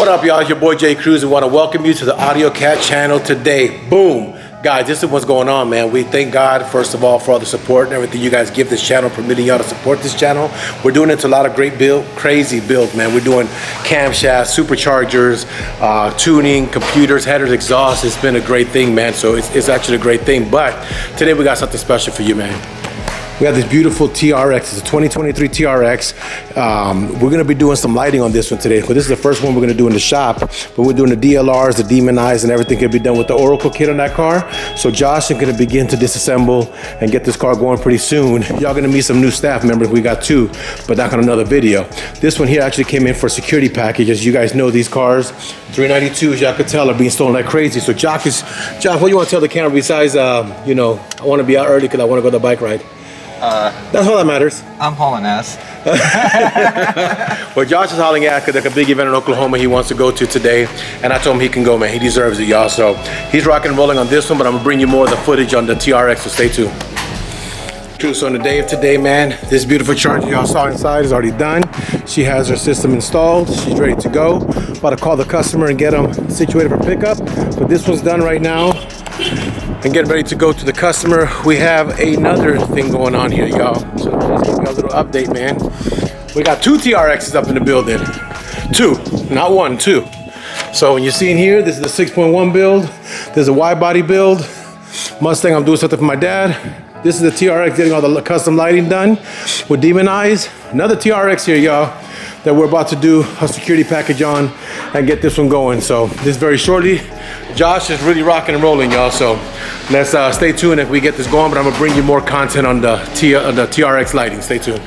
up, y'all? It's your boy Jay Cruz. We want to welcome you to the AUDIOZONE channel today. Boom. Guys, this is what's going on, man. We thank God, first of all, for all the support and everything you guys give this channel, permitting y'all to support this channel. We're doing it to a lot of great crazy builds, man. We're doing camshafts, superchargers, tuning, computers, headers, exhausts. It's been a great thing, man. So it's actually a great thing. But today we got something special for you, man. We have this beautiful TRX. It's a 2023 TRX. We're gonna be doing some lighting on this one today. But this is the first one we're gonna do in the shop. But we're doing the DLRs, the demon eyes, and everything can be done with the Oracle kit on that car. So Josh is gonna begin to disassemble and get this car going pretty soon. Y'all gonna meet some new staff members. We got two, but not on another video. This one here actually came in for a security package. As you guys know, these cars, 392s, y'all could tell, are being stolen like crazy. So Josh, what do you want to tell the camera besides, you know, I want to be out early because I want to go to the bike ride? That's all that matters. I'm hauling ass. Well, Josh is hauling ass because there's a big event in Oklahoma he wants to go to today, and I told him he can go, man. He deserves it, y'all. So he's rocking and rolling on this one, but I'm gonna bring you more of the footage on the TRX, so stay tuned. So on the day of today, man, this beautiful charger y'all saw inside is already done. She has her system installed. She's ready to go. About to call the customer and get them situated for pickup. But this one's done right now and getting ready to go to the customer. We have another thing going on here, y'all. So let's give you a little update, man. We got two TRXs up in the building. Two, not one, two. So when you're seeing here, this is the 6.1 build. There's a wide body build. Mustang, I'm doing something for my dad. This is the TRX getting all the custom lighting done with demon eyes. Another TRX here, y'all, that we're about to do a security package on and get this one going. So this very shortly. Josh is really rocking and rolling, y'all. So let's stay tuned if we get this going, but I'm gonna bring you more content on the TRX lighting. Stay tuned.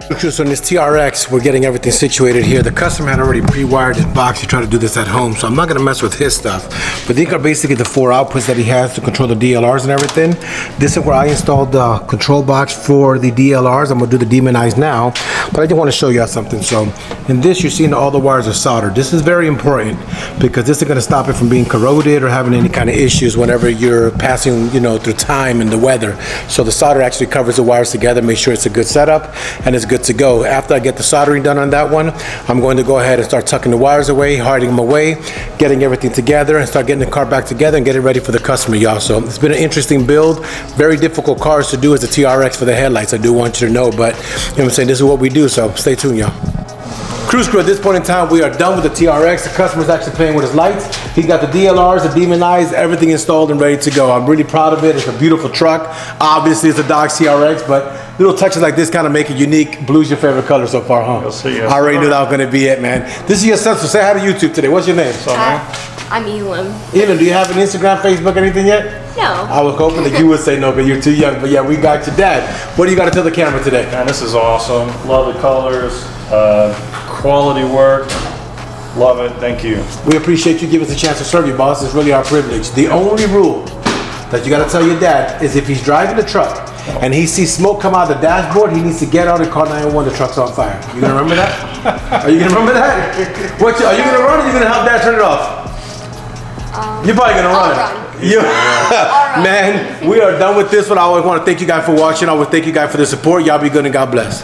So in this TRX, we're getting everything situated here. The customer had already pre-wired his box. He tried to do this at home, so I'm not gonna mess with his stuff. But these are basically the 4 outputs that he has to control the DLRs and everything. This is where I installed the control box for the DLRs. I'm gonna do the demonize now, but I just wanna show you all something. So in this, you're seeing all the wires are soldered. This is very important because this is gonna stop it from being corroded or having any kind of issues whenever you're passing, you know, through time and the weather. So the solder actually covers the wires together, make sure it's a good setup and it's good to go. After I get the soldering done on that one, I'm going to go ahead and start tucking the wires away, hiding them away, getting everything together and start getting the car back together and get it ready for the customer, y'all. So it's been an interesting build. Very difficult cars to do as the TRX for the headlights. I do want you to know, but you know what I'm saying, this is what we do, so stay tuned, y'all. Cruise crew, at this point in time, we are done with the TRX. The customer's actually playing with his lights. He's got the DLRs, the demon eyes, everything installed and ready to go. I'm really proud of it. It's a beautiful truck. Obviously, it's a Dodge TRX, but little touches like this kind of make it unique. Blue's your favorite color so far, huh? You'll see, yes, I already knew that was going to be it, man. This is your son, so say hi to YouTube today. What's your name? I'm Elam. Elam, do you have an Instagram, Facebook, anything yet? No. I was hoping that you would say no, but you're too young. But yeah, we got your dad. What do you got to tell the camera today? Man, this is awesome. Love the colors, quality work. Love it. Thank you. We appreciate you giving us a chance to serve you, boss. It's really our privilege. The only rule that you got to tell your dad is if he's driving the truck and he sees smoke come out of the dashboard, he needs to get out and call 911. The truck's on fire. You gonna remember that? Are you gonna remember that? What? Are you gonna run or are you gonna help dad turn it off? You're probably gonna run. Man, we are done with this one. I always want to thank you guys for watching. I always thank you guys for the support. Y'all be good and God bless.